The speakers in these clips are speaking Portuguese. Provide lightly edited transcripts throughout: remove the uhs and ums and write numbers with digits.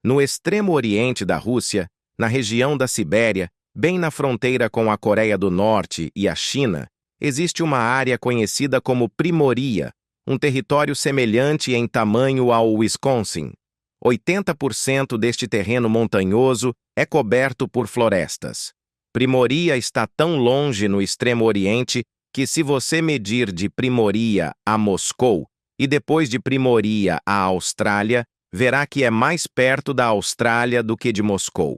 No extremo oriente da Rússia, na região da Sibéria, bem na fronteira com a Coreia do Norte e a China, existe uma área conhecida como Primoria, um território semelhante em tamanho ao Wisconsin. 80% deste terreno montanhoso é coberto por florestas. Primoria está tão longe no extremo oriente que, se você medir de Primoria a Moscou e depois de Primoria à Austrália, verá que é mais perto da Austrália do que de Moscou.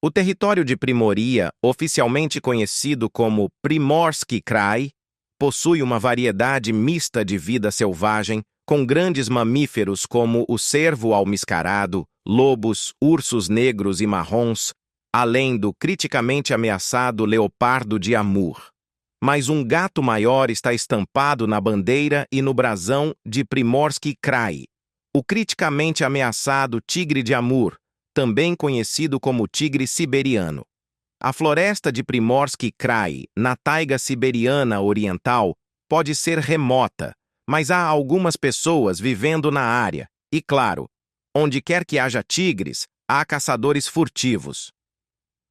O território de Primoria, oficialmente conhecido como Primorsky Krai, possui uma variedade mista de vida selvagem, com grandes mamíferos como o cervo almiscarado, lobos, ursos negros e marrons, além do criticamente ameaçado leopardo de Amur. Mas um gato maior está estampado na bandeira e no brasão de Primorsky Krai, o criticamente ameaçado tigre de Amur, também conhecido como tigre siberiano. A floresta de Primorsky Krai, na taiga siberiana oriental, pode ser remota, mas há algumas pessoas vivendo na área, e claro, onde quer que haja tigres, há caçadores furtivos.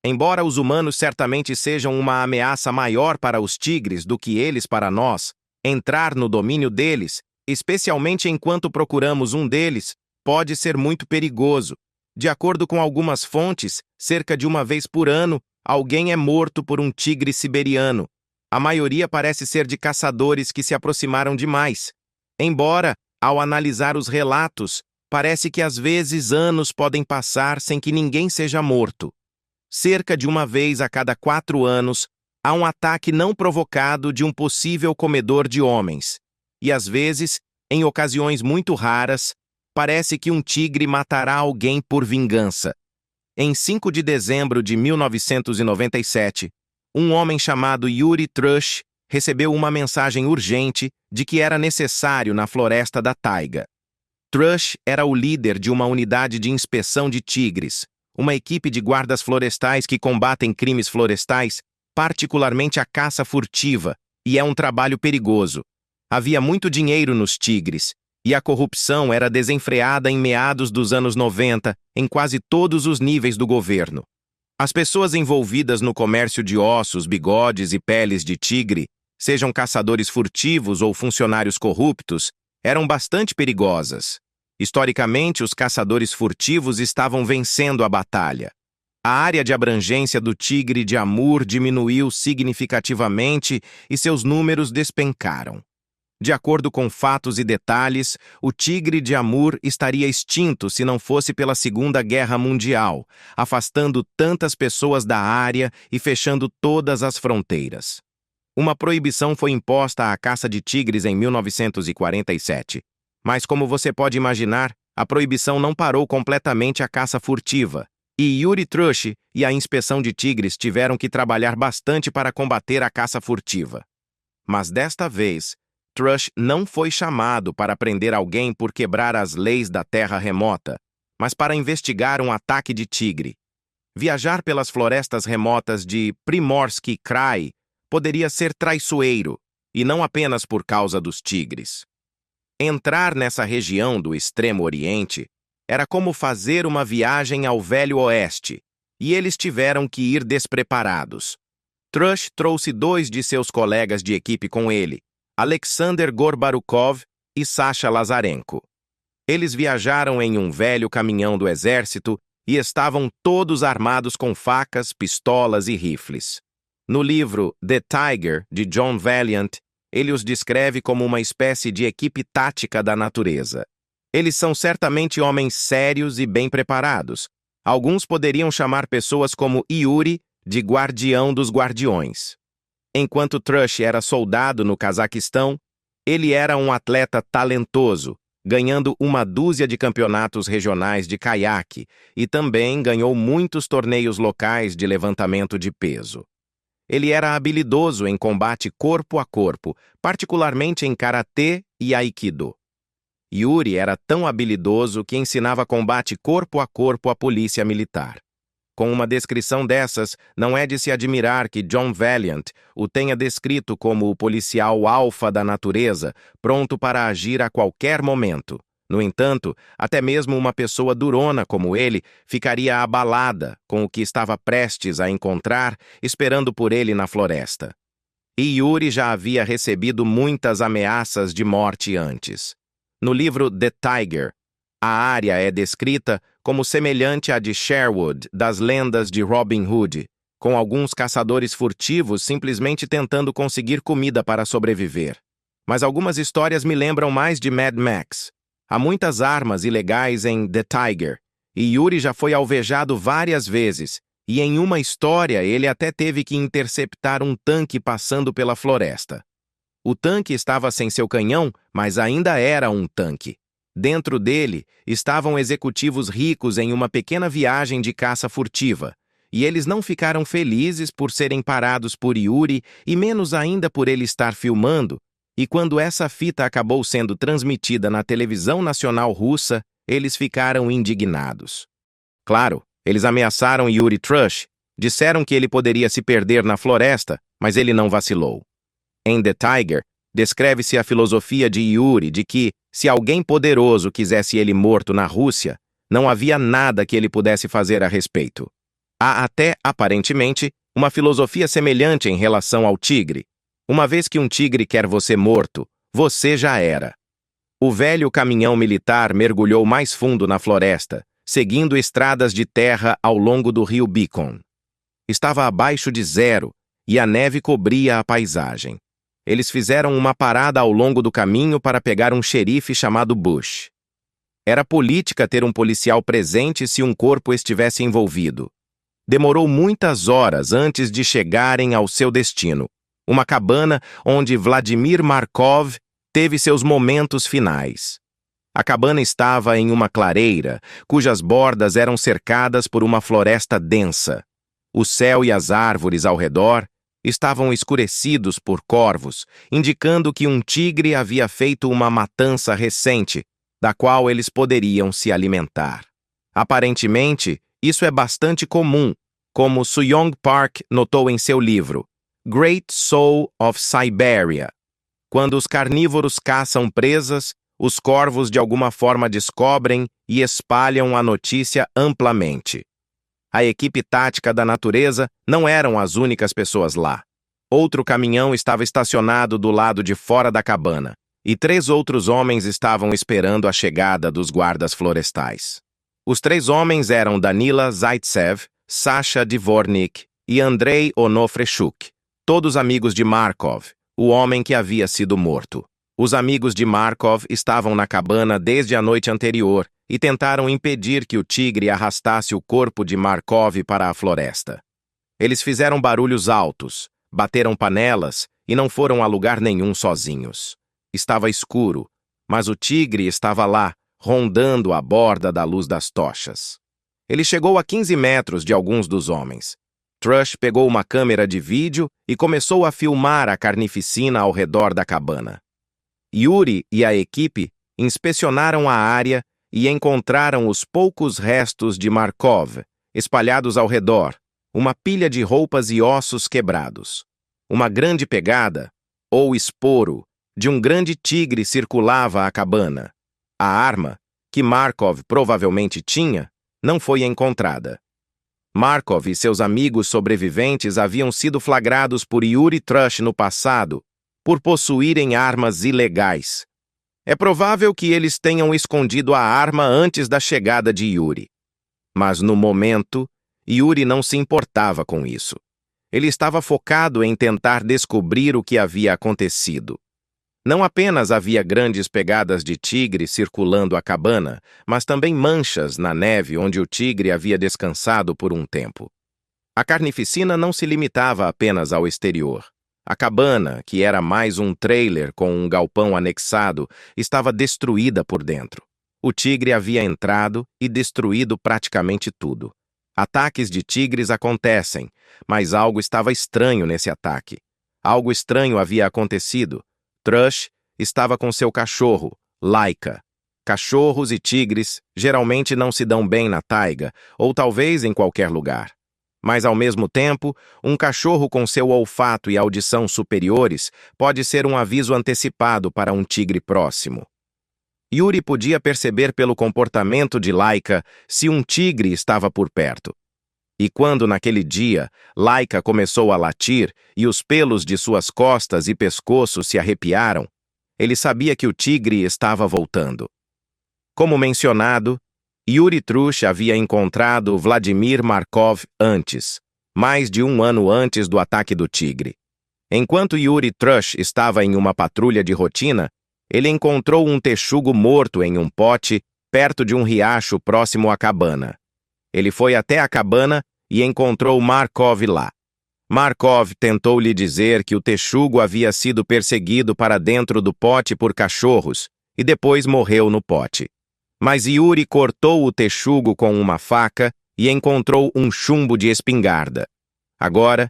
Embora os humanos certamente sejam uma ameaça maior para os tigres do que eles para nós, entrar no domínio deles, especialmente enquanto procuramos um deles, pode ser muito perigoso. De acordo com algumas fontes, cerca de uma vez por ano, alguém é morto por um tigre siberiano. A maioria parece ser de caçadores que se aproximaram demais. Embora, ao analisar os relatos, parece que às vezes anos podem passar sem que ninguém seja morto. Cerca de uma vez a cada 4 anos, há um ataque não provocado de um possível comedor de homens. E às vezes, em ocasiões muito raras, parece que um tigre matará alguém por vingança. Em 5 de dezembro de 1997, um homem chamado Yuri Trush recebeu uma mensagem urgente de que era necessário na floresta da taiga. Trush era o líder de uma unidade de inspeção de tigres, uma equipe de guardas florestais que combatem crimes florestais, particularmente a caça furtiva, e é um trabalho perigoso. Havia muito dinheiro nos tigres, e a corrupção era desenfreada em meados dos anos 90, em quase todos os níveis do governo. As pessoas envolvidas no comércio de ossos, bigodes e peles de tigre, sejam caçadores furtivos ou funcionários corruptos, eram bastante perigosas. Historicamente, os caçadores furtivos estavam vencendo a batalha. A área de abrangência do tigre de Amur diminuiu significativamente e seus números despencaram. De acordo com fatos e detalhes, o tigre de Amur estaria extinto se não fosse pela Segunda Guerra Mundial, afastando tantas pessoas da área e fechando todas as fronteiras. Uma proibição foi imposta à caça de tigres em 1947. Mas, como você pode imaginar, a proibição não parou completamente a caça furtiva, e Yuri Trush e a inspeção de tigres tiveram que trabalhar bastante para combater a caça furtiva. Mas desta vez, Trush não foi chamado para prender alguém por quebrar as leis da terra remota, mas para investigar um ataque de tigre. Viajar pelas florestas remotas de Primorsky Krai poderia ser traiçoeiro, e não apenas por causa dos tigres. Entrar nessa região do Extremo Oriente era como fazer uma viagem ao Velho Oeste, e eles tiveram que ir despreparados. Trush trouxe 2 de seus colegas de equipe com ele, Alexander Gorbarukov e Sasha Lazarenko. Eles viajaram em um velho caminhão do exército e estavam todos armados com facas, pistolas e rifles. No livro The Tiger, de John Valiant, ele os descreve como uma espécie de equipe tática da natureza. Eles são certamente homens sérios e bem preparados. Alguns poderiam chamar pessoas como Yuri de guardião dos guardiões. Enquanto Trush era soldado no Cazaquistão, ele era um atleta talentoso, ganhando uma dúzia de campeonatos regionais de caiaque e também ganhou muitos torneios locais de levantamento de peso. Ele era habilidoso em combate corpo a corpo, particularmente em karatê e aikido. Yuri era tão habilidoso que ensinava combate corpo a corpo à polícia militar. Com uma descrição dessas, não é de se admirar que John Valiant o tenha descrito como o policial alfa da natureza, pronto para agir a qualquer momento. No entanto, até mesmo uma pessoa durona como ele ficaria abalada com o que estava prestes a encontrar, esperando por ele na floresta. E Yuri já havia recebido muitas ameaças de morte antes. No livro The Tiger, a área é descrita como semelhante à de Sherwood, das lendas de Robin Hood, com alguns caçadores furtivos simplesmente tentando conseguir comida para sobreviver. Mas algumas histórias me lembram mais de Mad Max. Há muitas armas ilegais em The Tiger, e Yuri já foi alvejado várias vezes, e em uma história ele até teve que interceptar um tanque passando pela floresta. O tanque estava sem seu canhão, mas ainda era um tanque. Dentro dele estavam executivos ricos em uma pequena viagem de caça furtiva, e eles não ficaram felizes por serem parados por Yuri e menos ainda por ele estar filmando, e quando essa fita acabou sendo transmitida na televisão nacional russa, eles ficaram indignados. Claro, eles ameaçaram Yuri Trush, disseram que ele poderia se perder na floresta, mas ele não vacilou. Em The Tiger, descreve-se a filosofia de Yuri de que, se alguém poderoso quisesse ele morto na Rússia, não havia nada que ele pudesse fazer a respeito. Há até, aparentemente, uma filosofia semelhante em relação ao tigre. Uma vez que um tigre quer você morto, você já era. O velho caminhão militar mergulhou mais fundo na floresta, seguindo estradas de terra ao longo do rio Beacon. Estava abaixo de zero e a neve cobria a paisagem. Eles fizeram uma parada ao longo do caminho para pegar um xerife chamado Bush. Era política ter um policial presente se um corpo estivesse envolvido. Demorou muitas horas antes de chegarem ao seu destino, uma cabana onde Vladimir Markov teve seus momentos finais. A cabana estava em uma clareira, cujas bordas eram cercadas por uma floresta densa. O céu e as árvores ao redor estavam escurecidos por corvos, indicando que um tigre havia feito uma matança recente, da qual eles poderiam se alimentar. Aparentemente, isso é bastante comum, como Suyong Park notou em seu livro, Great Soul of Siberia. Quando os carnívoros caçam presas, os corvos de alguma forma descobrem e espalham a notícia amplamente. A equipe tática da natureza não eram as únicas pessoas lá. Outro caminhão estava estacionado do lado de fora da cabana, e 3 outros homens estavam esperando a chegada dos guardas florestais. Os 3 homens eram Danila Zaitsev, Sasha Dvornik e Andrei Onofreshuk, todos amigos de Markov, o homem que havia sido morto. Os amigos de Markov estavam na cabana desde a noite anterior e tentaram impedir que o tigre arrastasse o corpo de Markov para a floresta. Eles fizeram barulhos altos, bateram panelas e não foram a lugar nenhum sozinhos. Estava escuro, mas o tigre estava lá, rondando a borda da luz das tochas. Ele chegou a 15 metros de alguns dos homens. Trush pegou uma câmera de vídeo e começou a filmar a carnificina ao redor da cabana. Yuri e a equipe inspecionaram a área e encontraram os poucos restos de Markov, espalhados ao redor, uma pilha de roupas e ossos quebrados. Uma grande pegada, ou esporo, de um grande tigre circulava a cabana. A arma, que Markov provavelmente tinha, não foi encontrada. Markov e seus amigos sobreviventes haviam sido flagrados por Yuri Trush no passado por possuírem armas ilegais. É provável que eles tenham escondido a arma antes da chegada de Yuri. Mas no momento, Yuri não se importava com isso. Ele estava focado em tentar descobrir o que havia acontecido. Não apenas havia grandes pegadas de tigre circulando a cabana, mas também manchas na neve onde o tigre havia descansado por um tempo. A carnificina não se limitava apenas ao exterior. A cabana, que era mais um trailer com um galpão anexado, estava destruída por dentro. O tigre havia entrado e destruído praticamente tudo. Ataques de tigres acontecem, mas algo estava estranho nesse ataque. Algo estranho havia acontecido. Trush estava com seu cachorro, Laika. Cachorros e tigres geralmente não se dão bem na taiga, ou talvez em qualquer lugar. Mas, ao mesmo tempo, um cachorro com seu olfato e audição superiores pode ser um aviso antecipado para um tigre próximo. Yuri podia perceber pelo comportamento de Laika se um tigre estava por perto. E quando, naquele dia, Laika começou a latir e os pelos de suas costas e pescoço se arrepiaram, ele sabia que o tigre estava voltando. Como mencionado, Yuri Trush havia encontrado Vladimir Markov antes, mais de um ano antes do ataque do tigre. Enquanto Yuri Trush estava em uma patrulha de rotina, ele encontrou um texugo morto em um pote perto de um riacho próximo à cabana. Ele foi até a cabana e encontrou Markov lá. Markov tentou lhe dizer que o texugo havia sido perseguido para dentro do pote por cachorros e depois morreu no pote. Mas Yuri cortou o texugo com uma faca e encontrou um chumbo de espingarda. Agora,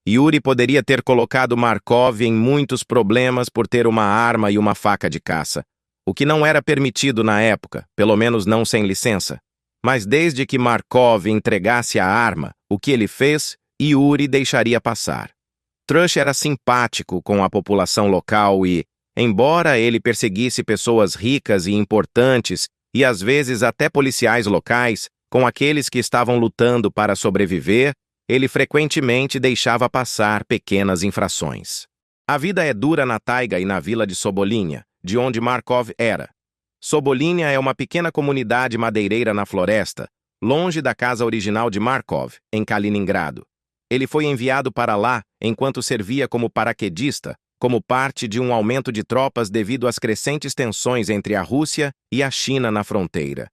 Yuri poderia ter colocado Markov em muitos problemas por ter uma arma e uma faca de caça, o que não era permitido na época, pelo menos não sem licença. Mas desde que Markov entregasse a arma, o que ele fez, Yuri deixaria passar. Trush era simpático com a população local e, embora ele perseguisse pessoas ricas e importantes e às vezes até policiais locais, com aqueles que estavam lutando para sobreviver, ele frequentemente deixava passar pequenas infrações. A vida é dura na taiga e na vila de Sobolinha, de onde Markov era. Sobolinha é uma pequena comunidade madeireira na floresta, longe da casa original de Markov, em Kaliningrado. Ele foi enviado para lá enquanto servia como paraquedista, como parte de um aumento de tropas devido às crescentes tensões entre a Rússia e a China na fronteira.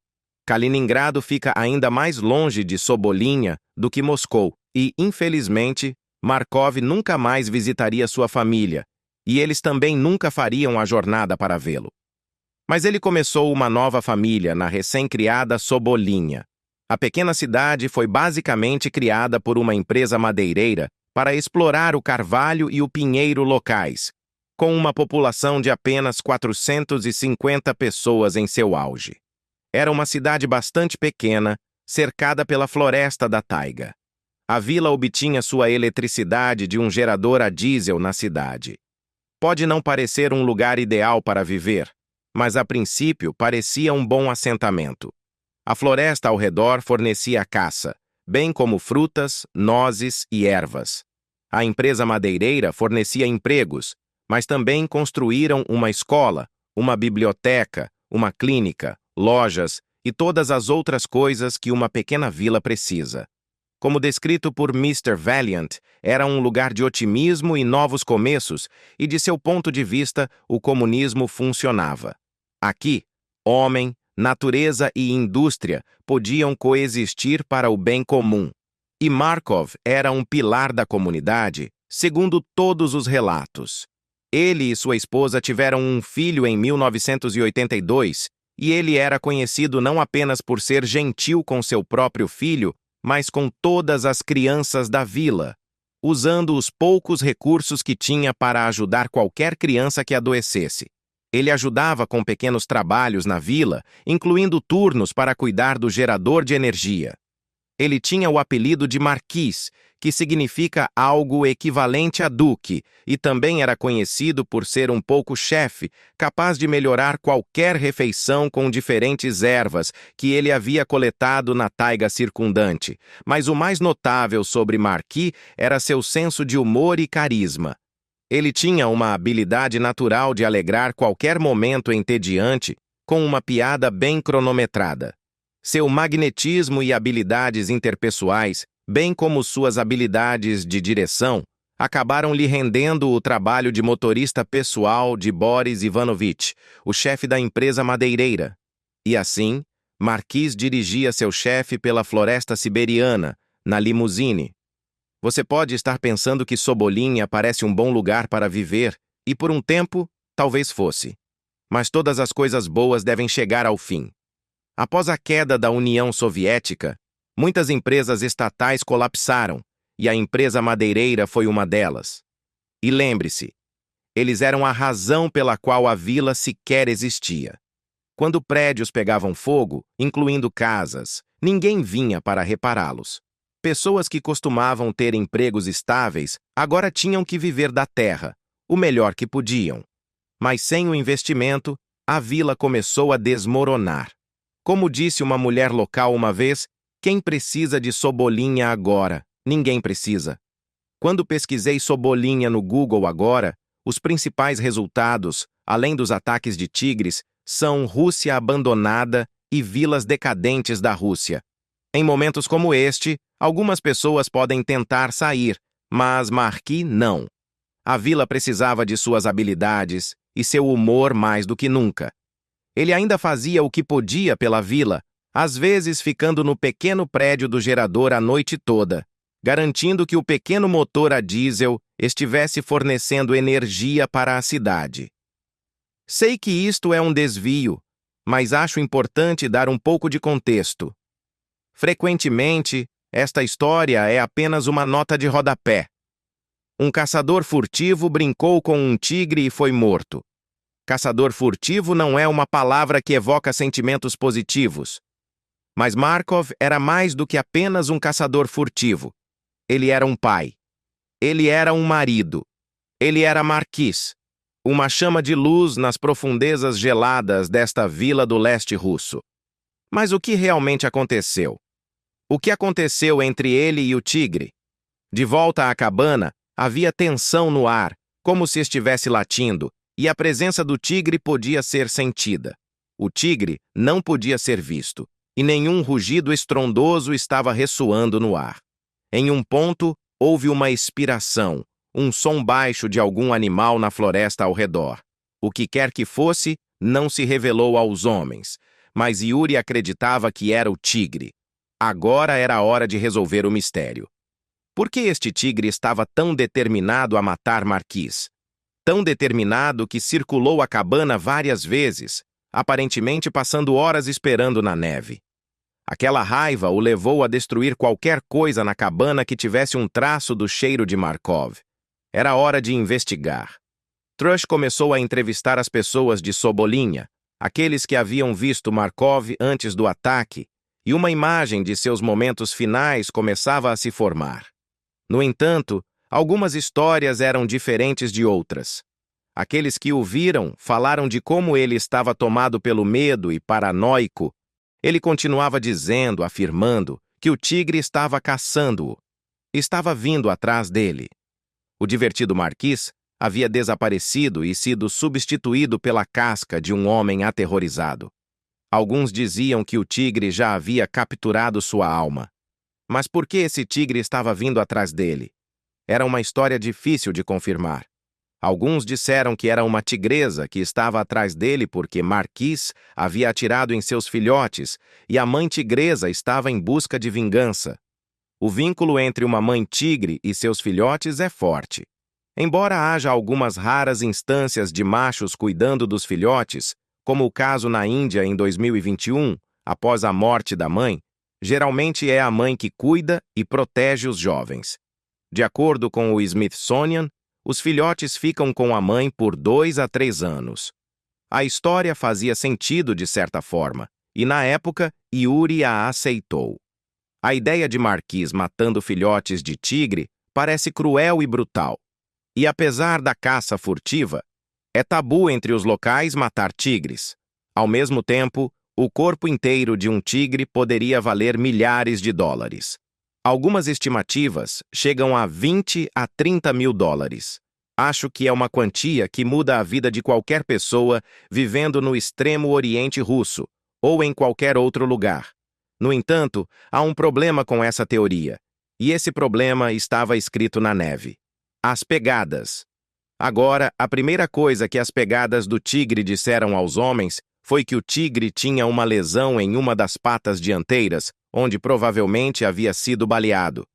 Kaliningrado fica ainda mais longe de Sobolinha do que Moscou e, infelizmente, Markov nunca mais visitaria sua família, e eles também nunca fariam a jornada para vê-lo. Mas ele começou uma nova família na recém-criada Sobolinha. A pequena cidade foi basicamente criada por uma empresa madeireira para explorar o carvalho e o pinheiro locais, com uma população de apenas 450 pessoas em seu auge. Era uma cidade bastante pequena, cercada pela floresta da taiga. A vila obtinha sua eletricidade de um gerador a diesel na cidade. Pode não parecer um lugar ideal para viver, mas a princípio parecia um bom assentamento. A floresta ao redor fornecia caça, bem como frutas, nozes e ervas. A empresa madeireira fornecia empregos, mas também construíram uma escola, uma biblioteca, uma clínica, lojas e todas as outras coisas que uma pequena vila precisa. Como descrito por Mr. Valiant, era um lugar de otimismo e novos começos, e de seu ponto de vista, o comunismo funcionava. Aqui, homem, natureza e indústria podiam coexistir para o bem comum. E Markov era um pilar da comunidade, segundo todos os relatos. Ele e sua esposa tiveram um filho em 1982, e ele era conhecido não apenas por ser gentil com seu próprio filho, mas com todas as crianças da vila, usando os poucos recursos que tinha para ajudar qualquer criança que adoecesse. Ele ajudava com pequenos trabalhos na vila, incluindo turnos para cuidar do gerador de energia. Ele tinha o apelido de Marquis, que significa algo equivalente a duque, e também era conhecido por ser um pouco chefe, capaz de melhorar qualquer refeição com diferentes ervas que ele havia coletado na taiga circundante. Mas o mais notável sobre Marquis era seu senso de humor e carisma. Ele tinha uma habilidade natural de alegrar qualquer momento entediante com uma piada bem cronometrada. Seu magnetismo e habilidades interpessoais, bem como suas habilidades de direção, acabaram lhe rendendo o trabalho de motorista pessoal de Boris Ivanovich, o chefe da empresa madeireira. E assim, Marquis dirigia seu chefe pela floresta siberiana, na limusine. Você pode estar pensando que Sobolinha parece um bom lugar para viver, e por um tempo, talvez fosse. Mas todas as coisas boas devem chegar ao fim. Após a queda da União Soviética, muitas empresas estatais colapsaram, e a empresa madeireira foi uma delas. E lembre-se, eles eram a razão pela qual a vila sequer existia. Quando prédios pegavam fogo, incluindo casas, ninguém vinha para repará-los. Pessoas que costumavam ter empregos estáveis agora tinham que viver da terra, o melhor que podiam. Mas sem o investimento, a vila começou a desmoronar. Como disse uma mulher local uma vez, quem precisa de Cebolinha agora? Ninguém precisa. Quando pesquisei Cebolinha no Google agora, os principais resultados, além dos ataques de tigres, são Rússia abandonada e vilas decadentes da Rússia. Em momentos como este, algumas pessoas podem tentar sair, mas Marquis não. A vila precisava de suas habilidades e seu humor mais do que nunca. Ele ainda fazia o que podia pela vila, às vezes ficando no pequeno prédio do gerador a noite toda, garantindo que o pequeno motor a diesel estivesse fornecendo energia para a cidade. Sei que isto é um desvio, mas acho importante dar um pouco de contexto. Frequentemente, esta história é apenas uma nota de rodapé. Um caçador furtivo brincou com um tigre e foi morto. Caçador furtivo não é uma palavra que evoca sentimentos positivos. Mas Markov era mais do que apenas um caçador furtivo. Ele era um pai. Ele era um marido. Ele era Marquis, uma chama de luz nas profundezas geladas desta vila do leste russo. Mas o que realmente aconteceu? O que aconteceu entre ele e o tigre? De volta à cabana, havia tensão no ar, como se estivesse latindo, e a presença do tigre podia ser sentida. O tigre não podia ser visto, e nenhum rugido estrondoso estava ressoando no ar. Em um ponto, houve uma expiração, um som baixo de algum animal na floresta ao redor. O que quer que fosse, não se revelou aos homens, mas Yuri acreditava que era o tigre. Agora era a hora de resolver o mistério. Por que este tigre estava tão determinado a matar Marquis? Tão determinado que circulou a cabana várias vezes, aparentemente passando horas esperando na neve. Aquela raiva o levou a destruir qualquer coisa na cabana que tivesse um traço do cheiro de Markov. Era hora de investigar. Trush começou a entrevistar as pessoas de Cebolinha, aqueles que haviam visto Markov antes do ataque, e uma imagem de seus momentos finais começava a se formar. No entanto, algumas histórias eram diferentes de outras. Aqueles que o viram falaram de como ele estava tomado pelo medo e paranoico. Ele continuava dizendo, afirmando, que o tigre estava caçando-o. Estava vindo atrás dele. O divertido Marquis havia desaparecido e sido substituído pela casca de um homem aterrorizado. Alguns diziam que o tigre já havia capturado sua alma. Mas por que esse tigre estava vindo atrás dele? Era uma história difícil de confirmar. Alguns disseram que era uma tigresa que estava atrás dele porque Marquis havia atirado em seus filhotes e a mãe tigresa estava em busca de vingança. O vínculo entre uma mãe tigre e seus filhotes é forte. Embora haja algumas raras instâncias de machos cuidando dos filhotes, como o caso na Índia em 2021, após a morte da mãe, geralmente é a mãe que cuida e protege os jovens. De acordo com o Smithsonian, os filhotes ficam com a mãe por 2 a 3 anos. A história fazia sentido de certa forma, e na época, Yuri a aceitou. A ideia de Marquis matando filhotes de tigre parece cruel e brutal. E apesar da caça furtiva, é tabu entre os locais matar tigres. Ao mesmo tempo, o corpo inteiro de um tigre poderia valer milhares de dólares. Algumas estimativas chegam a 20 a 30 mil dólares. Acho que é uma quantia que muda a vida de qualquer pessoa vivendo no extremo Oriente Russo ou em qualquer outro lugar. No entanto, há um problema com essa teoria, e esse problema estava escrito na neve. As pegadas. Agora, a primeira coisa que as pegadas do tigre disseram aos homens foi que o tigre tinha uma lesão em uma das patas dianteiras, onde provavelmente havia sido baleado.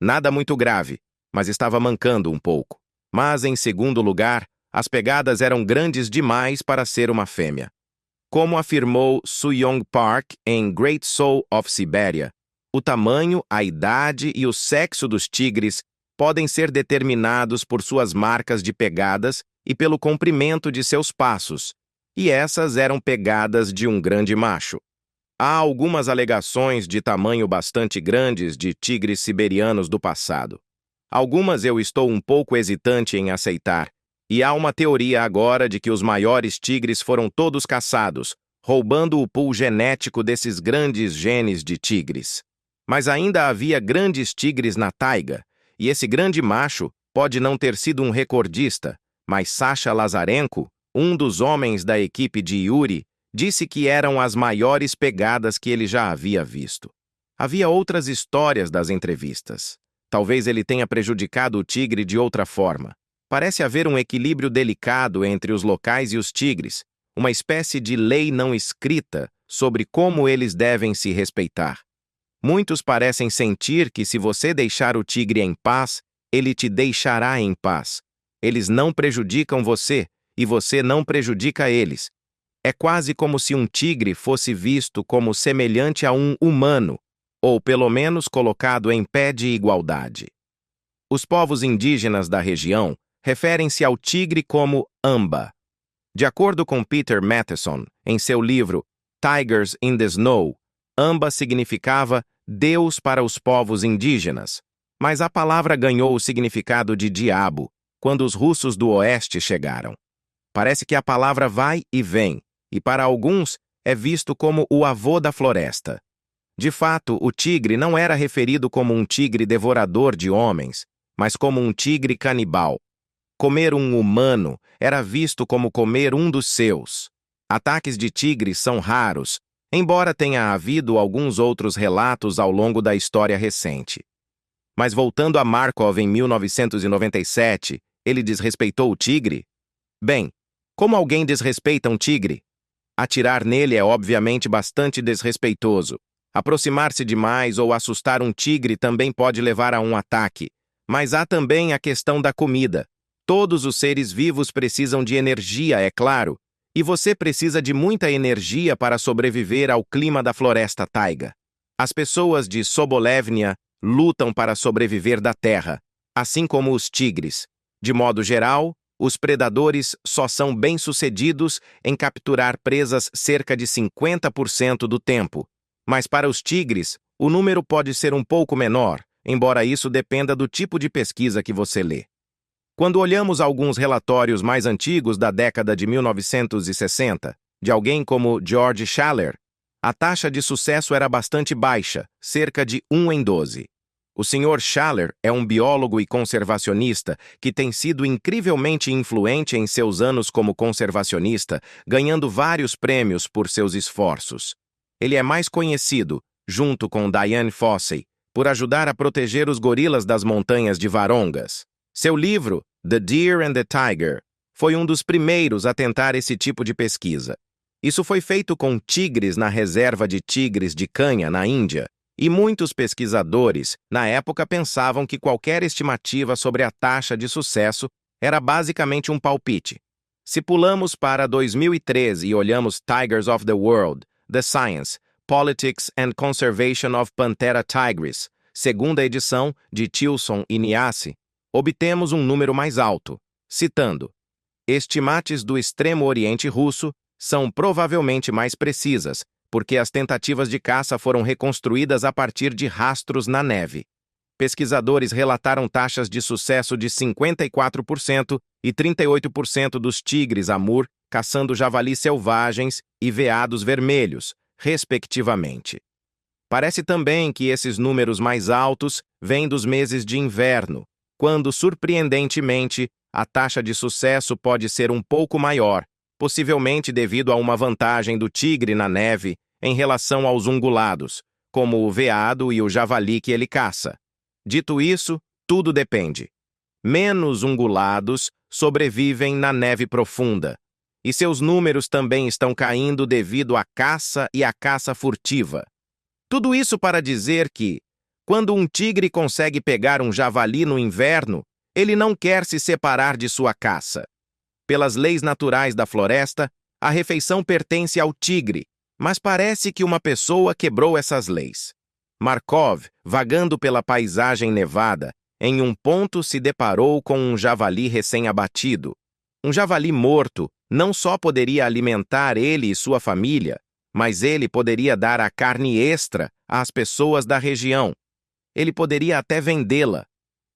Nada muito grave, mas estava mancando um pouco. Mas, em segundo lugar, as pegadas eram grandes demais para ser uma fêmea. Como afirmou Suyong Park em Great Soul of Siberia, o tamanho, a idade e o sexo dos tigres podem ser determinados por suas marcas de pegadas e pelo comprimento de seus passos, e essas eram pegadas de um grande macho. Há algumas alegações de tamanho bastante grandes de tigres siberianos do passado. Algumas eu estou um pouco hesitante em aceitar, E há uma teoria agora de que os maiores tigres foram todos caçados, roubando o pool genético desses grandes genes de tigres. Mas ainda havia grandes tigres na taiga, e esse grande macho pode não ter sido um recordista, mas Sasha Lazarenko, um dos homens da equipe de Yuri, disse que eram as maiores pegadas que ele já havia visto. Havia outras histórias das entrevistas. Talvez ele tenha prejudicado o tigre de outra forma. Parece haver um equilíbrio delicado entre os locais e os tigres, uma espécie de lei não escrita sobre como eles devem se respeitar. Muitos parecem sentir que se você deixar o tigre em paz, ele te deixará em paz. Eles não prejudicam você e você não prejudica eles. É quase como se um tigre fosse visto como semelhante a um humano, ou pelo menos colocado em pé de igualdade. Os povos indígenas da região referem-se ao tigre como Amba. De acordo com Peter Matheson, em seu livro Tigers in the Snow, Amba significava Deus para os povos indígenas, mas a palavra ganhou o significado de diabo quando os russos do oeste chegaram. Parece que a palavra vai e vem, e para alguns é visto como o avô da floresta. De fato, o tigre não era referido como um tigre devorador de homens, mas como um tigre canibal. Comer um humano era visto como comer um dos seus. Ataques de tigres são raros, embora tenha havido alguns outros relatos ao longo da história recente. Mas voltando a Markov em 1997, ele desrespeitou o tigre? Bem, como alguém desrespeita um tigre? Atirar nele é obviamente bastante desrespeitoso. Aproximar-se demais ou assustar um tigre também pode levar a um ataque. Mas há também a questão da comida. Todos os seres vivos precisam de energia, é claro, e você precisa de muita energia para sobreviver ao clima da floresta taiga. As pessoas de Sobolevnia lutam para sobreviver da terra, assim como os tigres. De modo geral, os predadores só são bem-sucedidos em capturar presas cerca de 50% do tempo. Mas para os tigres, o número pode ser um pouco menor, embora isso dependa do tipo de pesquisa que você lê. Quando olhamos alguns relatórios mais antigos da década de 1960, de alguém como George Schaller, a taxa de sucesso era bastante baixa, cerca de 1 em 12. O Sr. Schaller é um biólogo e conservacionista que tem sido incrivelmente influente em seus anos como conservacionista, ganhando vários prêmios por seus esforços. Ele é mais conhecido, junto com Diane Fossey, por ajudar a proteger os gorilas das montanhas de Varongas. Seu livro, The Deer and the Tiger, foi um dos primeiros a tentar esse tipo de pesquisa. Isso foi feito com tigres na reserva de tigres de Canha, na Índia, e muitos pesquisadores, na época, pensavam que qualquer estimativa sobre a taxa de sucesso era basicamente um palpite. Se pulamos para 2013 e olhamos Tigers of the World, The Science, Politics and Conservation of Panthera tigris, segunda edição de Tilson e Niasse, obtemos um número mais alto, citando: estimates do extremo oriente russo são provavelmente mais precisas, porque as tentativas de caça foram reconstruídas a partir de rastros na neve. Pesquisadores relataram taxas de sucesso de 54% e 38% dos tigres Amur caçando javalis selvagens e veados vermelhos, respectivamente. Parece também que esses números mais altos vêm dos meses de inverno, quando, surpreendentemente, a taxa de sucesso pode ser um pouco maior, possivelmente devido a uma vantagem do tigre na neve em relação aos ungulados, como o veado e o javali que ele caça. Dito isso, tudo depende. Menos ungulados sobrevivem na neve profunda, e seus números também estão caindo devido à caça e à caça furtiva. Tudo isso para dizer que, quando um tigre consegue pegar um javali no inverno, ele não quer se separar de sua caça. Pelas leis naturais da floresta, a refeição pertence ao tigre, mas parece que uma pessoa quebrou essas leis. Markov, vagando pela paisagem nevada, em um ponto se deparou com um javali recém-abatido. Um javali morto não só poderia alimentar ele e sua família, mas ele poderia dar a carne extra às pessoas da região. Ele poderia até vendê-la.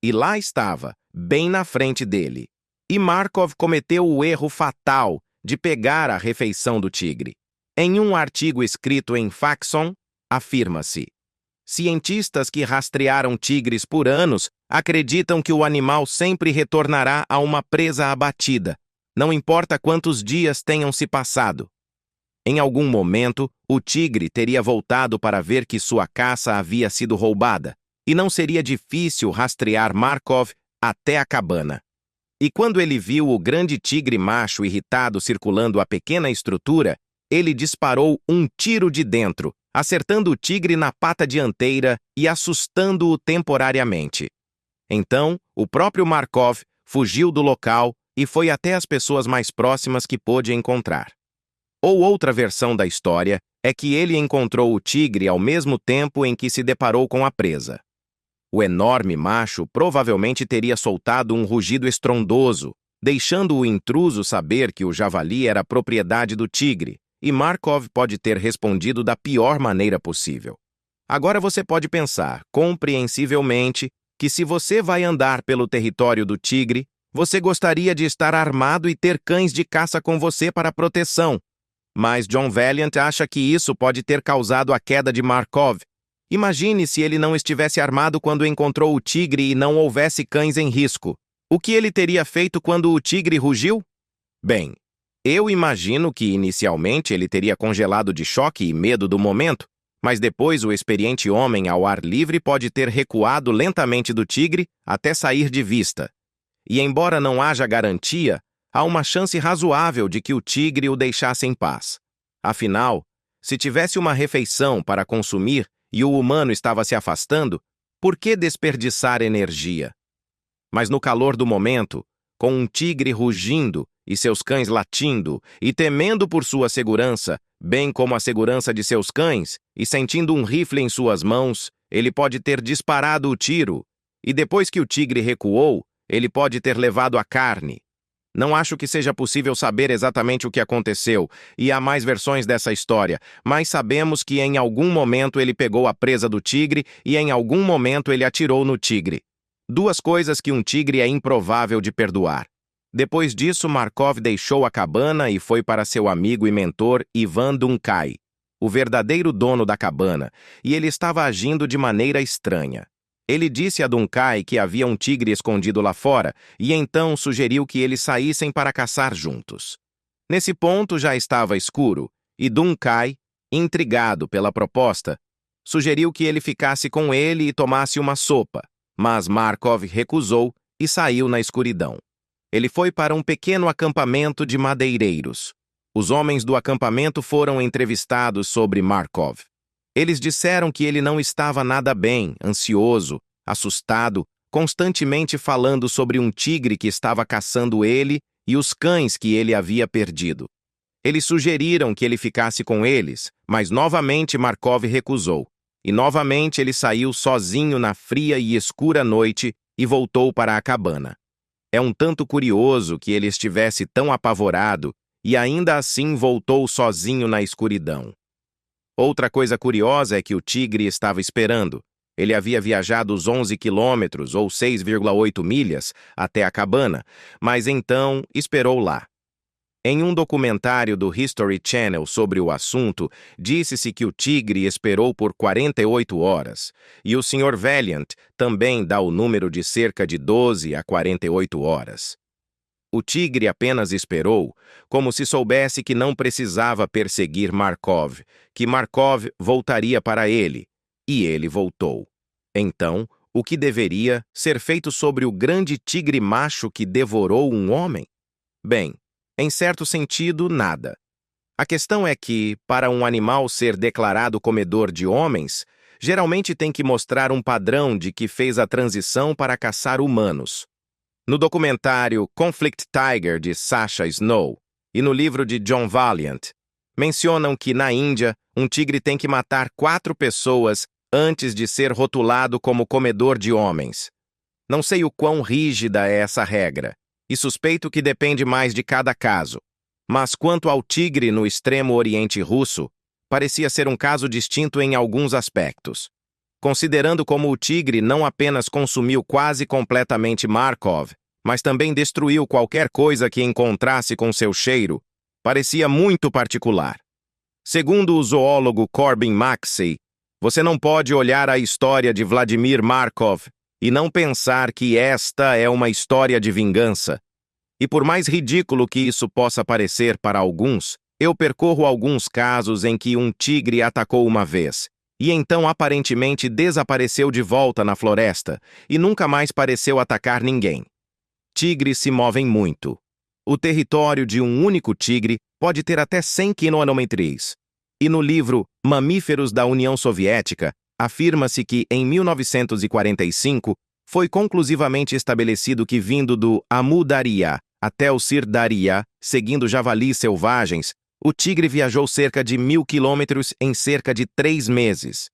E lá estava, bem na frente dele. E Markov cometeu o erro fatal de pegar a refeição do tigre. Em um artigo escrito em Faxon, afirma-se: cientistas que rastrearam tigres por anos acreditam que o animal sempre retornará a uma presa abatida, não importa quantos dias tenham se passado. Em algum momento, o tigre teria voltado para ver que sua caça havia sido roubada, e não seria difícil rastrear Markov até a cabana. E quando ele viu o grande tigre macho irritado circulando a pequena estrutura, ele disparou um tiro de dentro, acertando o tigre na pata dianteira e assustando-o temporariamente. Então, o próprio Markov fugiu do local e foi até as pessoas mais próximas que pôde encontrar. Ou outra versão da história é que ele encontrou o tigre ao mesmo tempo em que se deparou com a presa. O enorme macho provavelmente teria soltado um rugido estrondoso, deixando o intruso saber que o javali era propriedade do tigre, e Markov pode ter respondido da pior maneira possível. Agora você pode pensar, compreensivelmente, que se você vai andar pelo território do tigre, você gostaria de estar armado e ter cães de caça com você para proteção. Mas John Valiant acha que isso pode ter causado a queda de Markov. Imagine se ele não estivesse armado quando encontrou o tigre e não houvesse cães em risco. O que ele teria feito quando o tigre rugiu? Bem, eu imagino que inicialmente ele teria congelado de choque e medo do momento, mas depois o experiente homem ao ar livre pode ter recuado lentamente do tigre até sair de vista. E embora não haja garantia, há uma chance razoável de que o tigre o deixasse em paz. Afinal, se tivesse uma refeição para consumir e o humano estava se afastando, por que desperdiçar energia? Mas no calor do momento, com um tigre rugindo e seus cães latindo e temendo por sua segurança, bem como a segurança de seus cães, e sentindo um rifle em suas mãos, ele pode ter disparado o tiro, e depois que o tigre recuou, ele pode ter levado a carne. Não acho que seja possível saber exatamente o que aconteceu, e há mais versões dessa história, mas sabemos que em algum momento ele pegou a presa do tigre e em algum momento ele atirou no tigre. Duas coisas que um tigre é improvável de perdoar. Depois disso, Markov deixou a cabana e foi para seu amigo e mentor Ivan Dunkai, o verdadeiro dono da cabana, e ele estava agindo de maneira estranha. Ele disse a Dunkai que havia um tigre escondido lá fora e então sugeriu que eles saíssem para caçar juntos. Nesse ponto já estava escuro e Dunkai, intrigado pela proposta, sugeriu que ele ficasse com ele e tomasse uma sopa, mas Markov recusou e saiu na escuridão. Ele foi para um pequeno acampamento de madeireiros. Os homens do acampamento foram entrevistados sobre Markov. Eles disseram que ele não estava nada bem, ansioso, assustado, constantemente falando sobre um tigre que estava caçando ele e os cães que ele havia perdido. Eles sugeriram que ele ficasse com eles, mas novamente Markov recusou. E novamente ele saiu sozinho na fria e escura noite e voltou para a cabana. É um tanto curioso que ele estivesse tão apavorado e ainda assim voltou sozinho na escuridão. Outra coisa curiosa é que o tigre estava esperando. Ele havia viajado os 11 quilômetros, ou 6,8 milhas, até a cabana, mas então esperou lá. Em um documentário do History Channel sobre o assunto, disse-se que o tigre esperou por 48 horas, e o Sr. Valiant também dá o número de cerca de 12 a 48 horas. O tigre apenas esperou, como se soubesse que não precisava perseguir Markov, que Markov voltaria para ele, e ele voltou. Então, o que deveria ser feito sobre o grande tigre macho que devorou um homem? Bem, em certo sentido, nada. A questão é que, para um animal ser declarado comedor de homens, geralmente tem que mostrar um padrão de que fez a transição para caçar humanos. No documentário Conflict Tiger, de Sasha Snow, e no livro de John Valiant, mencionam que, na Índia, um tigre tem que matar 4 pessoas antes de ser rotulado como comedor de homens. Não sei o quão rígida é essa regra, e suspeito que depende mais de cada caso. Mas quanto ao tigre no extremo oriente russo, parecia ser um caso distinto em alguns aspectos. Considerando como o tigre não apenas consumiu quase completamente Markov, mas também destruiu qualquer coisa que encontrasse com seu cheiro. Parecia muito particular. Segundo o zoólogo Corbin Maxey, você não pode olhar a história de Vladimir Markov e não pensar que esta é uma história de vingança. E por mais ridículo que isso possa parecer para alguns, eu percorro alguns casos em que um tigre atacou uma vez, e então aparentemente desapareceu de volta na floresta, e nunca mais pareceu atacar ninguém. Tigres se movem muito. O território de um único tigre pode ter até 100 quilômetros. E no livro Mamíferos da União Soviética, afirma-se que, em 1945, foi conclusivamente estabelecido que, vindo do Amu Daria até o Sir Daria, seguindo javalis selvagens, o tigre viajou cerca de 1.000 quilômetros em cerca de 3 meses.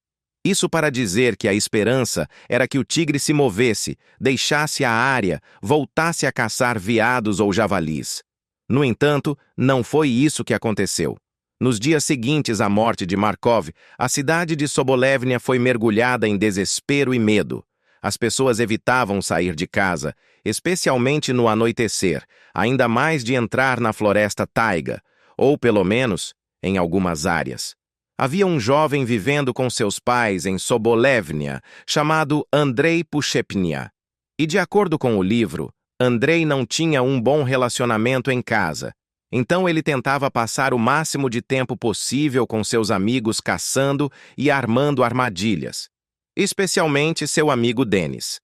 Isso para dizer que a esperança era que o tigre se movesse, deixasse a área, voltasse a caçar veados ou javalis. No entanto, não foi isso que aconteceu. Nos dias seguintes à morte de Markov, a cidade de Sobolevnia foi mergulhada em desespero e medo. As pessoas evitavam sair de casa, especialmente no anoitecer, ainda mais de entrar na floresta taiga, ou pelo menos em algumas áreas. Havia um jovem vivendo com seus pais em Sobolevnia, chamado Andrei Pushepnia. E de acordo com o livro, Andrei não tinha um bom relacionamento em casa. Então ele tentava passar o máximo de tempo possível com seus amigos caçando e armando armadilhas, especialmente seu amigo Denis.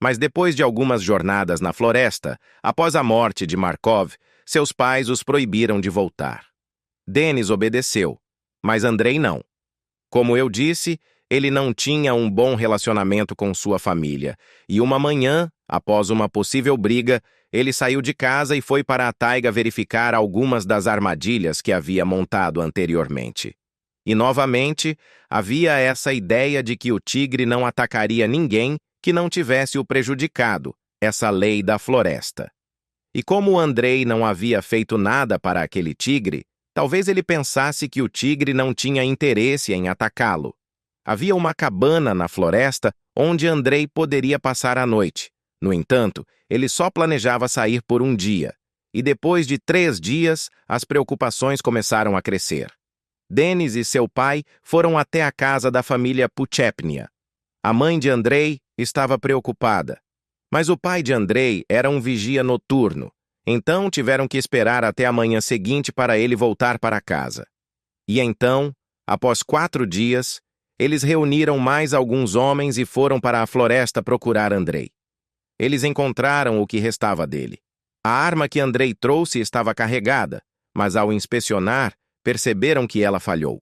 Mas depois de algumas jornadas na floresta, após a morte de Markov, seus pais os proibiram de voltar. Denis obedeceu, mas Andrei não. Como eu disse, ele não tinha um bom relacionamento com sua família, e uma manhã, após uma possível briga, ele saiu de casa e foi para a taiga verificar algumas das armadilhas que havia montado anteriormente. E, novamente, havia essa ideia de que o tigre não atacaria ninguém que não tivesse o prejudicado, essa lei da floresta. E como Andrei não havia feito nada para aquele tigre, talvez ele pensasse que o tigre não tinha interesse em atacá-lo. Havia uma cabana na floresta onde Andrei poderia passar a noite. No entanto, ele só planejava sair por um dia, e depois de 3 dias, as preocupações começaram a crescer. Denis e seu pai foram até a casa da família Puchepnia. A mãe de Andrei estava preocupada, mas o pai de Andrei era um vigia noturno, então tiveram que esperar até a manhã seguinte para ele voltar para casa. E então, após 4 dias, eles reuniram mais alguns homens e foram para a floresta procurar Andrei. Eles encontraram o que restava dele. A arma que Andrei trouxe estava carregada, mas ao inspecionar, perceberam que ela falhou.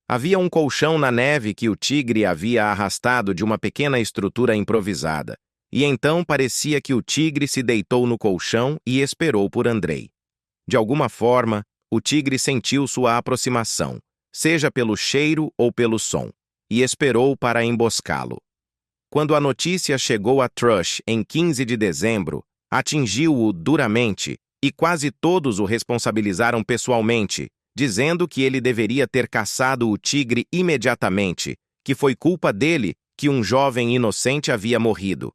Havia um colchão na neve que o tigre havia arrastado de uma pequena estrutura improvisada, e então parecia que o tigre se deitou no colchão e esperou por Andrei. De alguma forma, o tigre sentiu sua aproximação, seja pelo cheiro ou pelo som, e esperou para emboscá-lo. Quando a notícia chegou a Trush em 15 de dezembro, atingiu-o duramente e quase todos o responsabilizaram pessoalmente, dizendo que ele deveria ter caçado o tigre imediatamente, que foi culpa dele que um jovem inocente havia morrido.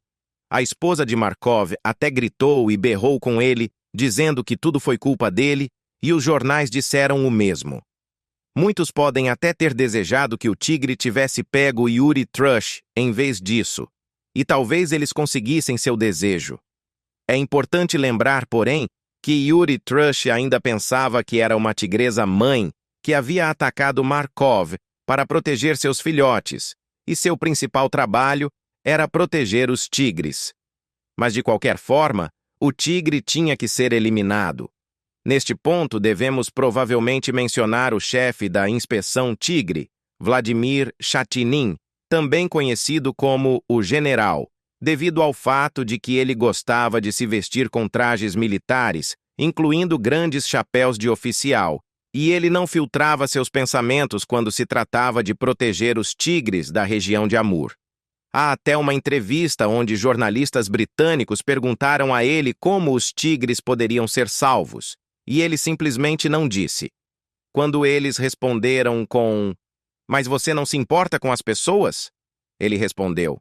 A esposa de Markov até gritou e berrou com ele, dizendo que tudo foi culpa dele, e os jornais disseram o mesmo. Muitos podem até ter desejado que o tigre tivesse pego Yuri Trush em vez disso, e talvez eles conseguissem seu desejo. É importante lembrar, porém, que Yuri Trush ainda pensava que era uma tigresa-mãe que havia atacado Markov para proteger seus filhotes, e seu principal trabalho era proteger os tigres. Mas, de qualquer forma, o tigre tinha que ser eliminado. Neste ponto, devemos provavelmente mencionar o chefe da inspeção Tigre, Vladimir Chatinin, também conhecido como o General, devido ao fato de que ele gostava de se vestir com trajes militares, incluindo grandes chapéus de oficial, e ele não filtrava seus pensamentos quando se tratava de proteger os tigres da região de Amur. Há até uma entrevista onde jornalistas britânicos perguntaram a ele como os tigres poderiam ser salvos, e ele simplesmente não disse. Quando eles responderam com: "Mas você não se importa com as pessoas?" Ele respondeu: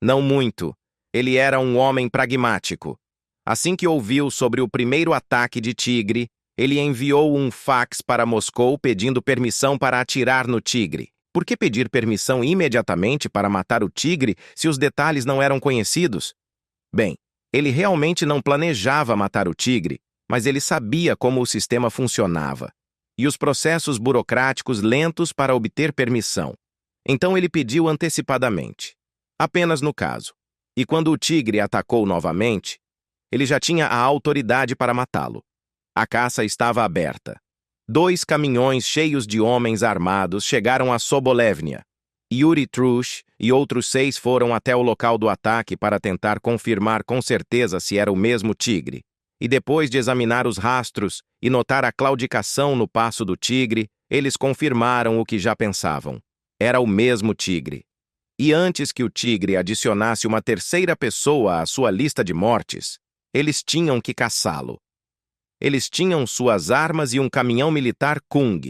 "Não muito. Ele era um homem pragmático. Assim que ouviu sobre o primeiro ataque de tigre, ele enviou um fax para Moscou pedindo permissão para atirar no tigre. Por que pedir permissão imediatamente para matar o tigre se os detalhes não eram conhecidos? Bem, ele realmente não planejava matar o tigre, mas ele sabia como o sistema funcionava e os processos burocráticos lentos para obter permissão. Então ele pediu antecipadamente, apenas no caso. E quando o tigre atacou novamente, ele já tinha a autoridade para matá-lo. A caça estava aberta. 2 caminhões cheios de homens armados chegaram a Sobolevnia. Yuri Trush e outros 6 foram até o local do ataque para tentar confirmar com certeza se era o mesmo tigre. E depois de examinar os rastros e notar a claudicação no passo do tigre, eles confirmaram o que já pensavam. Era o mesmo tigre. E antes que o tigre adicionasse uma terceira pessoa à sua lista de mortes, eles tinham que caçá-lo. Eles tinham suas armas e um caminhão militar Kung.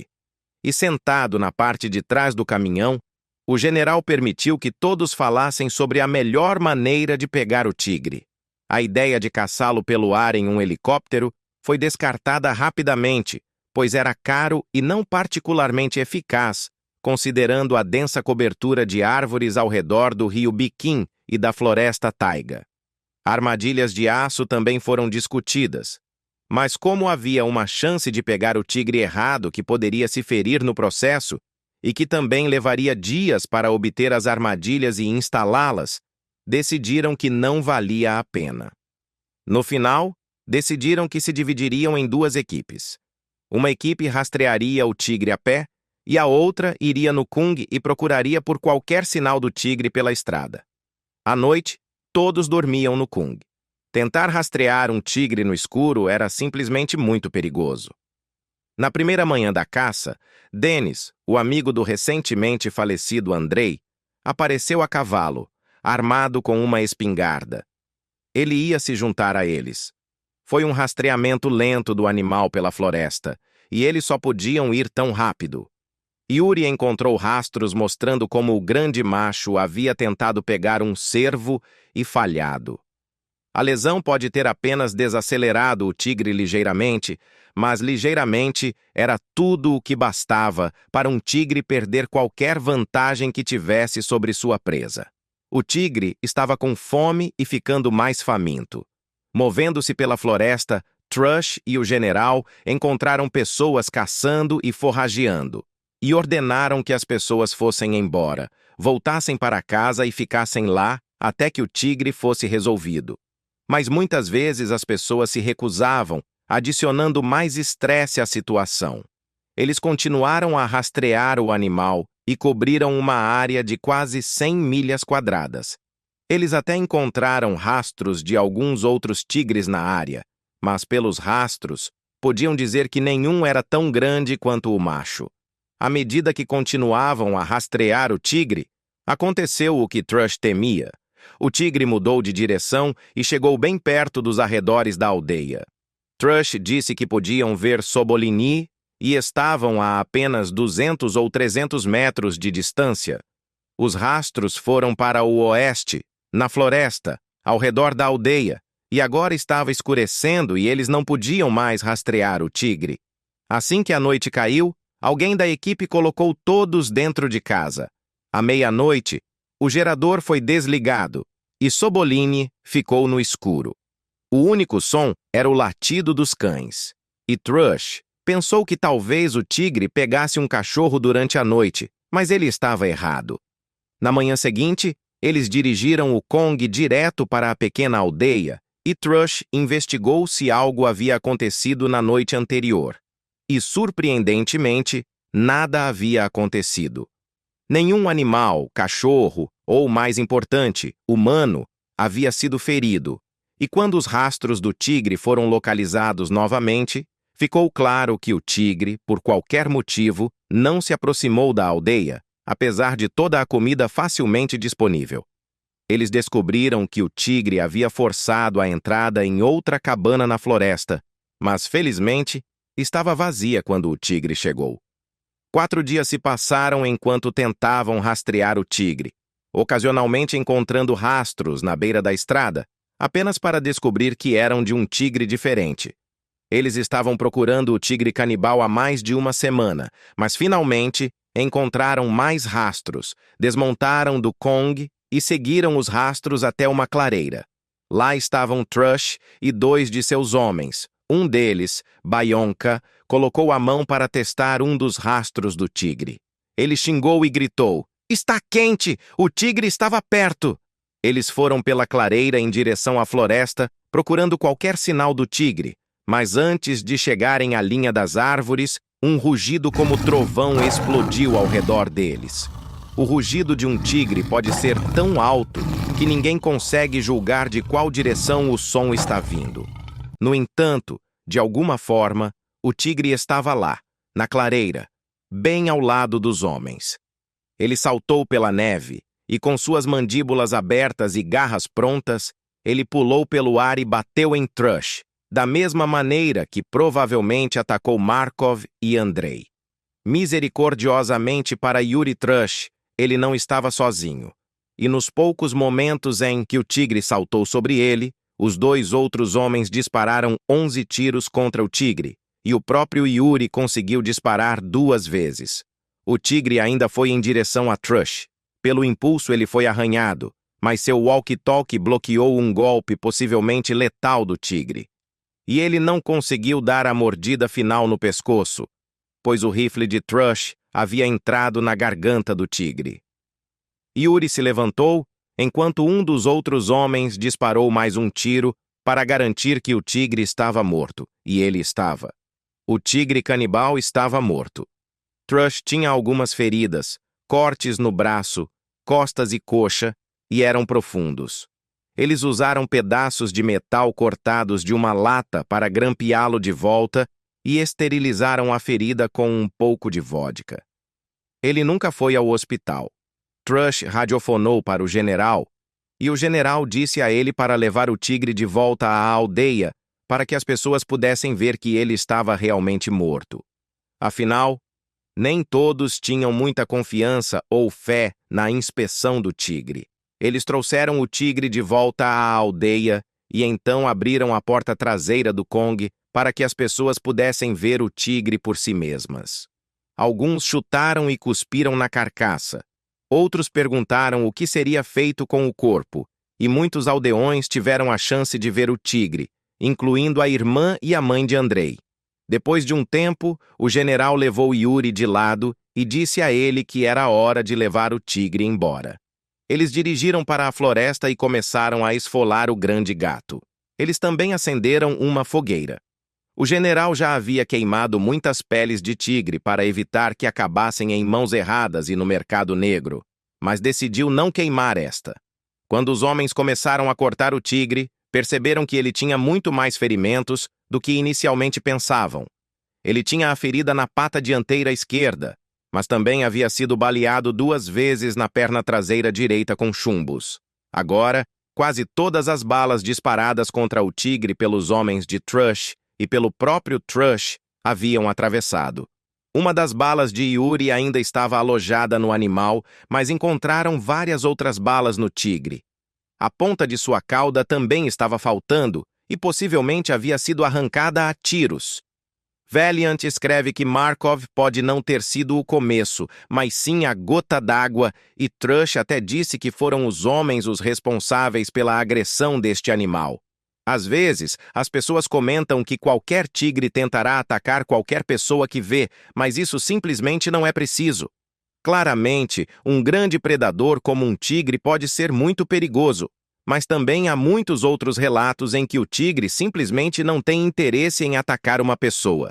E sentado na parte de trás do caminhão, o general permitiu que todos falassem sobre a melhor maneira de pegar o tigre. A ideia de caçá-lo pelo ar em um helicóptero foi descartada rapidamente, pois era caro e não particularmente eficaz, considerando a densa cobertura de árvores ao redor do rio Biquim e da floresta taiga. Armadilhas de aço também foram discutidas. Mas como havia uma chance de pegar o tigre errado que poderia se ferir no processo e que também levaria dias para obter as armadilhas e instalá-las, decidiram que não valia a pena. No final, decidiram que se dividiriam em 2 equipes. Uma equipe rastrearia o tigre a pé e a outra iria no Kung e procuraria por qualquer sinal do tigre pela estrada. À noite, todos dormiam no Kung. Tentar rastrear um tigre no escuro era simplesmente muito perigoso. Na primeira manhã da caça, Denis, o amigo do recentemente falecido Andrei, apareceu a cavalo, armado com uma espingarda. Ele ia se juntar a eles. Foi um rastreamento lento do animal pela floresta, e eles só podiam ir tão rápido. Yuri encontrou rastros mostrando como o grande macho havia tentado pegar um cervo e falhado. A lesão pode ter apenas desacelerado o tigre ligeiramente, mas ligeiramente era tudo o que bastava para um tigre perder qualquer vantagem que tivesse sobre sua presa. O tigre estava com fome e ficando mais faminto. Movendo-se pela floresta, Trush e o general encontraram pessoas caçando e forrageando, e ordenaram que as pessoas fossem embora, voltassem para casa e ficassem lá até que o tigre fosse resolvido. Mas muitas vezes as pessoas se recusavam, adicionando mais estresse à situação. Eles continuaram a rastrear o animal e cobriram uma área de quase 100 milhas quadradas. Eles até encontraram rastros de alguns outros tigres na área, mas pelos rastros, podiam dizer que nenhum era tão grande quanto o macho. À medida que continuavam a rastrear o tigre, aconteceu o que Trush temia. O tigre mudou de direção e chegou bem perto dos arredores da aldeia. Trush disse que podiam ver Sobolini e estavam a apenas 200 ou 300 metros de distância. Os rastros foram para o oeste, na floresta, ao redor da aldeia, e agora estava escurecendo e eles não podiam mais rastrear o tigre. Assim que a noite caiu, alguém da equipe colocou todos dentro de casa. À meia-noite, o gerador foi desligado e Sobolini ficou no escuro. O único som era o latido dos cães. E Trush pensou que talvez o tigre pegasse um cachorro durante a noite, mas ele estava errado. Na manhã seguinte, eles dirigiram o Kong direto para a pequena aldeia e Trush investigou se algo havia acontecido na noite anterior. E, surpreendentemente, nada havia acontecido. Nenhum animal, cachorro ou, mais importante, humano, havia sido ferido, e quando os rastros do tigre foram localizados novamente, ficou claro que o tigre, por qualquer motivo, não se aproximou da aldeia, apesar de toda a comida facilmente disponível. Eles descobriram que o tigre havia forçado a entrada em outra cabana na floresta, mas, felizmente, estava vazia quando o tigre chegou. 4 dias se passaram enquanto tentavam rastrear o tigre, ocasionalmente encontrando rastros na beira da estrada, apenas para descobrir que eram de um tigre diferente. Eles estavam procurando o tigre canibal há mais de uma semana, mas finalmente encontraram mais rastros, desmontaram do Kong e seguiram os rastros até uma clareira. Lá estavam Trush e 2 de seus homens. Um deles, Bayonka, colocou a mão para testar um dos rastros do tigre. Ele xingou e gritou: "Está quente! O tigre estava perto!" Eles foram pela clareira em direção à floresta, procurando qualquer sinal do tigre, mas antes de chegarem à linha das árvores, um rugido como trovão explodiu ao redor deles. O rugido de um tigre pode ser tão alto que ninguém consegue julgar de qual direção o som está vindo. No entanto, de alguma forma, o tigre estava lá, na clareira, bem ao lado dos homens. Ele saltou pela neve e, com suas mandíbulas abertas e garras prontas, ele pulou pelo ar e bateu em Trush, da mesma maneira que provavelmente atacou Markov e Andrei. Misericordiosamente para Yuri Trush, ele não estava sozinho. E nos poucos momentos em que o tigre saltou sobre ele, os 2 outros homens dispararam 11 tiros contra o tigre, e o próprio Yuri conseguiu disparar 2 vezes. O tigre ainda foi em direção a Trush. Pelo impulso ele foi arranhado, mas seu walkie-talkie bloqueou um golpe possivelmente letal do tigre. E ele não conseguiu dar a mordida final no pescoço, pois o rifle de Trush havia entrado na garganta do tigre. Yuri se levantou, enquanto um dos outros homens disparou mais um tiro para garantir que o tigre estava morto, e ele estava. O tigre canibal estava morto. Trush tinha algumas feridas, cortes no braço, costas e coxa, e eram profundos. Eles usaram pedaços de metal cortados de uma lata para grampeá-lo de volta e esterilizaram a ferida com um pouco de vodka. Ele nunca foi ao hospital. Trush radiofonou para o general, e o general disse a ele para levar o tigre de volta à aldeia para que as pessoas pudessem ver que ele estava realmente morto. Afinal, nem todos tinham muita confiança ou fé na inspeção do tigre. Eles trouxeram o tigre de volta à aldeia e então abriram a porta traseira do Kong para que as pessoas pudessem ver o tigre por si mesmas. Alguns chutaram e cuspiram na carcaça. Outros perguntaram o que seria feito com o corpo, e muitos aldeões tiveram a chance de ver o tigre, incluindo a irmã e a mãe de Andrei. Depois de um tempo, o general levou Yuri de lado e disse a ele que era hora de levar o tigre embora. Eles dirigiram para a floresta e começaram a esfolar o grande gato. Eles também acenderam uma fogueira. O general já havia queimado muitas peles de tigre para evitar que acabassem em mãos erradas e no mercado negro, mas decidiu não queimar esta. Quando os homens começaram a cortar o tigre, perceberam que ele tinha muito mais ferimentos do que inicialmente pensavam. Ele tinha a ferida na pata dianteira esquerda, mas também havia sido baleado 2 vezes na perna traseira direita com chumbos. Agora, quase todas as balas disparadas contra o tigre pelos homens de Trush e pelo próprio Trush haviam atravessado. Uma das balas de Yuri ainda estava alojada no animal, mas encontraram várias outras balas no tigre. A ponta de sua cauda também estava faltando e possivelmente havia sido arrancada a tiros. Valiant escreve que Markov pode não ter sido o começo, mas sim a gota d'água, e Trush até disse que foram os homens os responsáveis pela agressão deste animal. Às vezes, as pessoas comentam que qualquer tigre tentará atacar qualquer pessoa que vê, mas isso simplesmente não é preciso. Claramente, um grande predador como um tigre pode ser muito perigoso, mas também há muitos outros relatos em que o tigre simplesmente não tem interesse em atacar uma pessoa.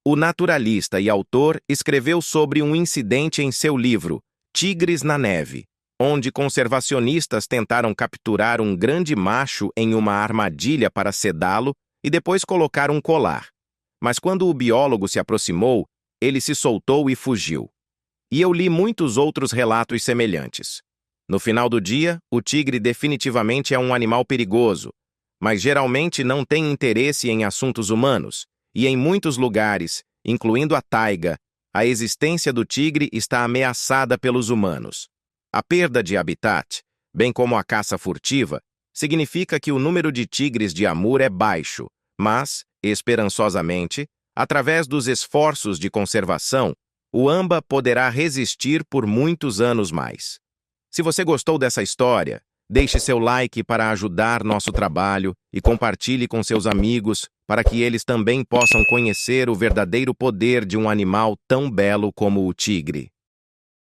O naturalista e autor escreveu sobre um incidente em seu livro, Tigres na Neve, onde conservacionistas tentaram capturar um grande macho em uma armadilha para sedá-lo e depois colocar um colar. Mas quando o biólogo se aproximou, ele se soltou e fugiu. E eu li muitos outros relatos semelhantes. No final do dia, o tigre definitivamente é um animal perigoso, mas geralmente não tem interesse em assuntos humanos, e em muitos lugares, incluindo a taiga, a existência do tigre está ameaçada pelos humanos. A perda de habitat, bem como a caça furtiva, significa que o número de tigres de Amur é baixo, mas, esperançosamente, através dos esforços de conservação, o amba poderá resistir por muitos anos mais. Se você gostou dessa história, deixe seu like para ajudar nosso trabalho e compartilhe com seus amigos para que eles também possam conhecer o verdadeiro poder de um animal tão belo como o tigre.